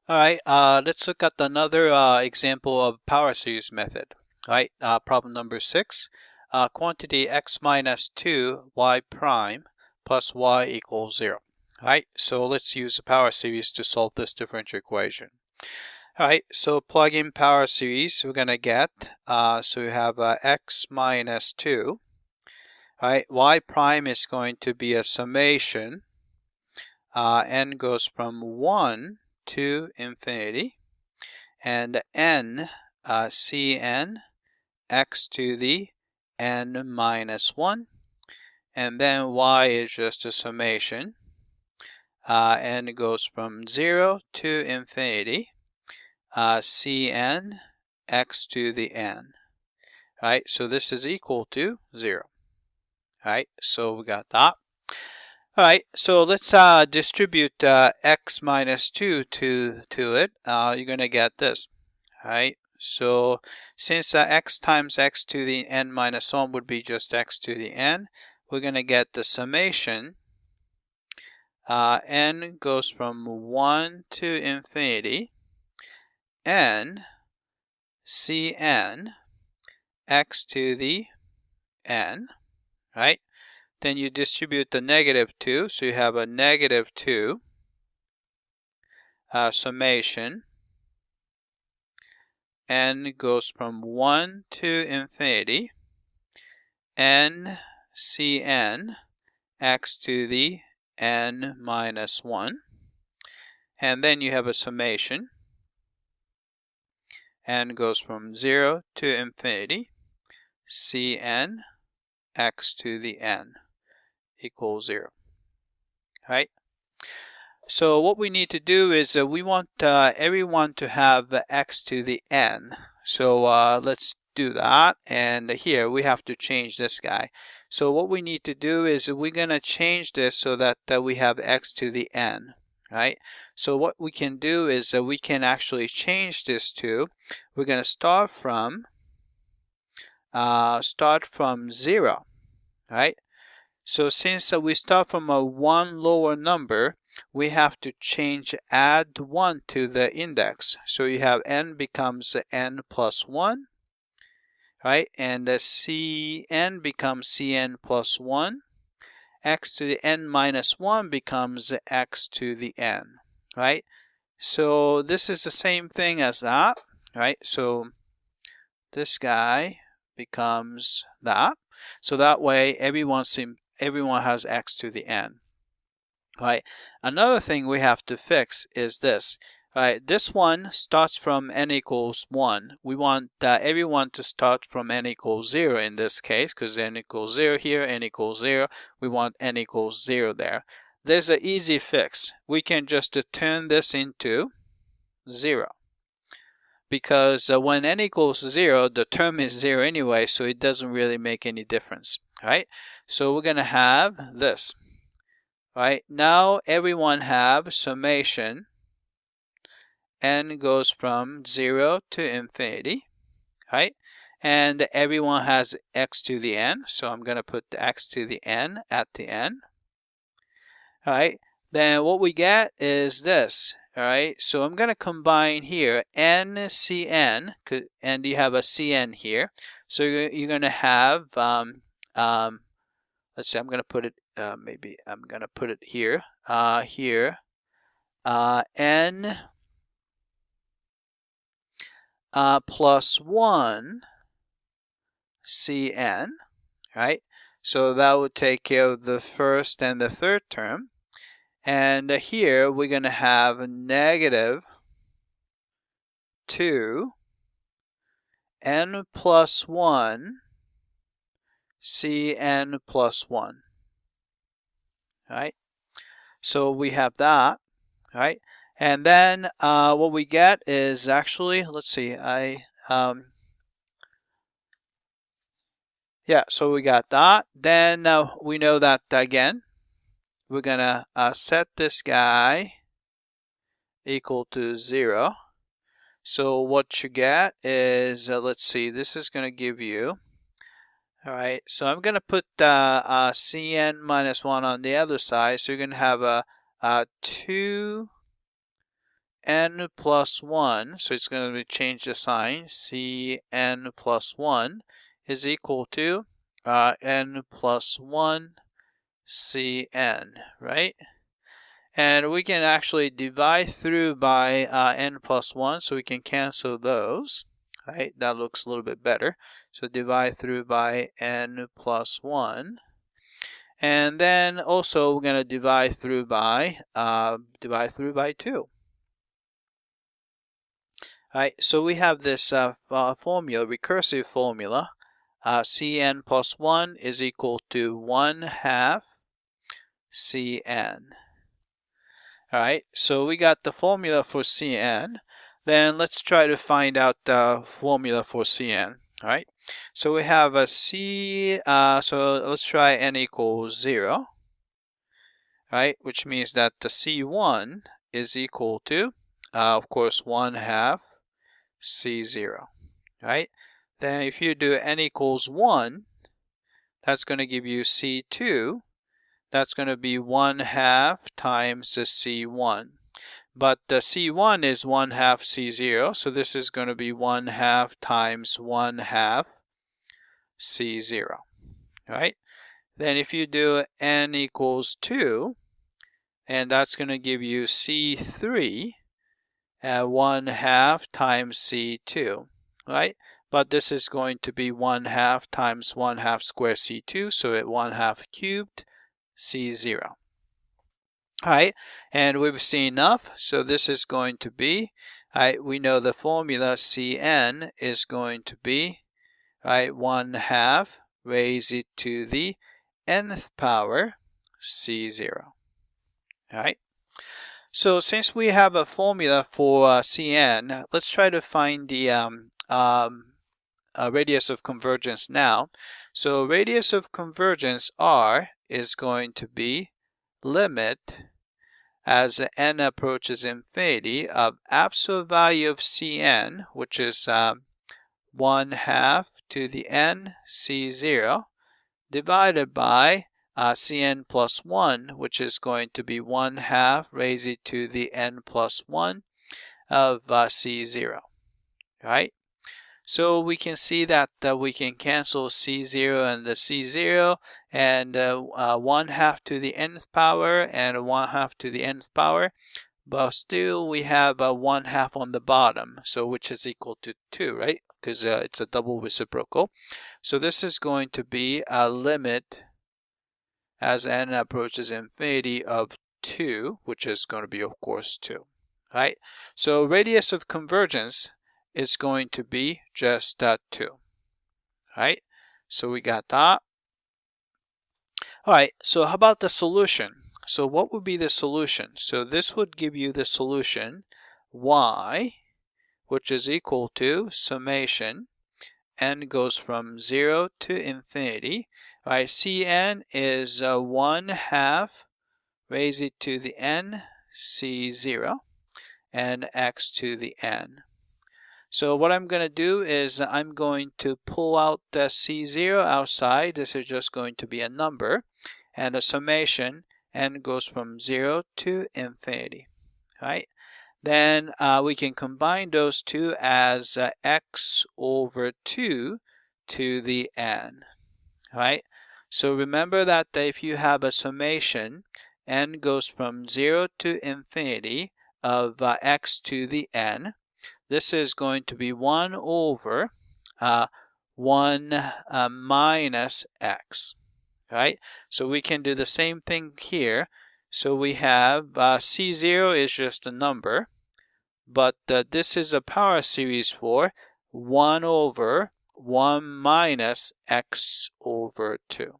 All right, let's look at another example of power series method. All right, problem number 6. Quantity x minus 2 y prime plus y equals 0. All right, so let's use the power series to solve this differential equation. All right, so plug in power series, we're going to get, so we have x minus 2. All right, y prime is going to be a summation. N goes from 1 to infinity, and n, Cn, x to the n minus 1, and then y is just a summation. N goes from 0 to infinity, Cn, x to the n. Right, so this is equal to 0. Right, so we got that. Alright, so let's distribute x minus 2 to it. You're going to get this. Alright, so since x times x to the n minus 1 would be just x to the n, we're going to get the summation. N goes from 1 to infinity, n Cn x to the n, right? Then you distribute the negative 2, so you have a negative 2 summation. N goes from 1 to infinity, n Cn x to the n minus 1. And then you have a summation. N goes from 0 to infinity, Cn x to the n equals 0. Right? So what we need to do is we want everyone to have x to the n. So let's do that. And here we have to change this guy. So what we need to do is we're going to change this so that we have x to the n. Right? So what we can do is we can actually change this to, we're going to start from 0. Right? So since we start from a 1 lower number, we have to add 1 to the index. So you have n becomes n plus 1, right? And Cn becomes Cn plus 1. X to the n minus 1 becomes x to the n, right? So this is the same thing as that, right? So this guy becomes that. So that way everyone has x to the n. Right. Another thing we have to fix is this. Right. This one starts from n equals 1. We want everyone to start from n equals 0 in this case, because n equals 0 here, n equals 0. We want n equals 0 there. There's an easy fix. We can just turn this into 0. Because when n equals 0, the term is 0 anyway, so it doesn't really make any difference. Right? So we're going to have this. Right, now everyone have summation. N goes from 0 to infinity, right? And everyone has x to the n, so I'm going to put the x to the n at the n. All right, then what we get is this. All right, so I'm going to combine here n Cn, and you have a Cn here. So you're going to have, let's say I'm going to put it, maybe I'm going to put it here, n plus 1 Cn, right? So that would take care of the first and the third term. And here we're going to have negative 2 n plus 1 Cn plus 1. Right? So we have that, right? And then what we get is actually, let's see, yeah, so we got that. Then we know that again, we're gonna set this guy equal to 0. So what you get is, let's see, this is gonna give you, all right, so I'm gonna put Cn minus 1 on the other side. So you're gonna have a 2 n plus 1, so it's going to change the sign, Cn plus 1 is equal to n plus 1 Cn, right? And we can actually divide through by n plus 1, so we can cancel those, right? That looks a little bit better. So divide through by n plus 1. And then also we're going to divide through by 2. Right, so we have this formula, recursive formula. Cn plus 1 is equal to 1/2 Cn. Alright, so we got the formula for Cn. Then let's try to find out the formula for Cn. Alright, so we have a so let's try n equals 0. Right, which means that the C1 is equal to, of course, 1/2 C0. Right, then if you do n equals 1, that's going to give you C2. That's going to be 1/2 times the C1. But the C1 is 1/2 C0, so this is going to be 1/2 times 1/2 C0. Right? Then if you do n equals 2, and that's going to give you C3 at 1/2 times C2. Right? But this is going to be 1/2 times 1/2 squared C2, so at 1/2 cubed C0. Alright, and we've seen enough, so this is going to be, we know the formula Cn is going to be 1/2 raised to the nth power C0. Alright, so since we have a formula for Cn, let's try to find the radius of convergence now. So radius of convergence R is going to be limit as n approaches infinity of absolute value of Cn, which is 1/2 to the n C0, divided by Cn plus 1, which is going to be 1/2 raised to the n plus 1 of C0. Right? So we can see that we can cancel C0 and the C0, and 1/2 to the nth power and 1/2 to the nth power, but still we have 1/2 on the bottom, so which is equal to 2, right? Because it's a double reciprocal. So this is going to be a limit as n approaches infinity of 2, which is going to be, of course, 2. Right? So radius of convergence is going to be just 2. Right? So we got that. Alright, so how about the solution? So what would be the solution? So this would give you the solution y, which is equal to summation n goes from 0 to infinity. Right? Cn is 1/2 raised to the n C0 and x to the n. So what I'm going to do is I'm going to pull out the C0 outside. This is just going to be a number. And the summation n goes from 0 to infinity. Right? Then we can combine those two as x over 2 to the n. Right? So remember that if you have a summation, n goes from 0 to infinity of x to the n, this is going to be 1 over 1 minus x. Right? So we can do the same thing here. So we have C0 is just a number, but this is a power series for 1 over 1 minus x over 2.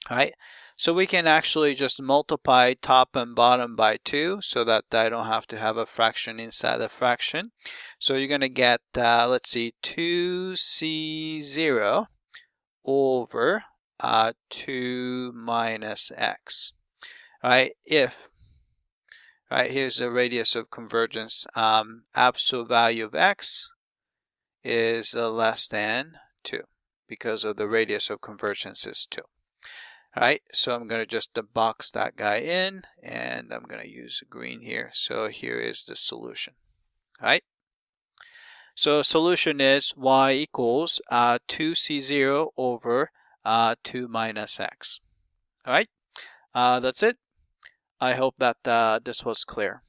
Right? So we can actually just multiply top and bottom by 2 so that I don't have to have a fraction inside the fraction. So you're going to get, let's see, 2C0 over 2 minus x. Right? If, right, here's the radius of convergence, absolute value of x is less than 2 because of the radius of convergence is 2. All right, so I'm going to just box that guy in, and I'm going to use green here. So here is the solution. All right. So solution is y equals 2c0 over 2 minus x. All right, that's it. I hope that this was clear.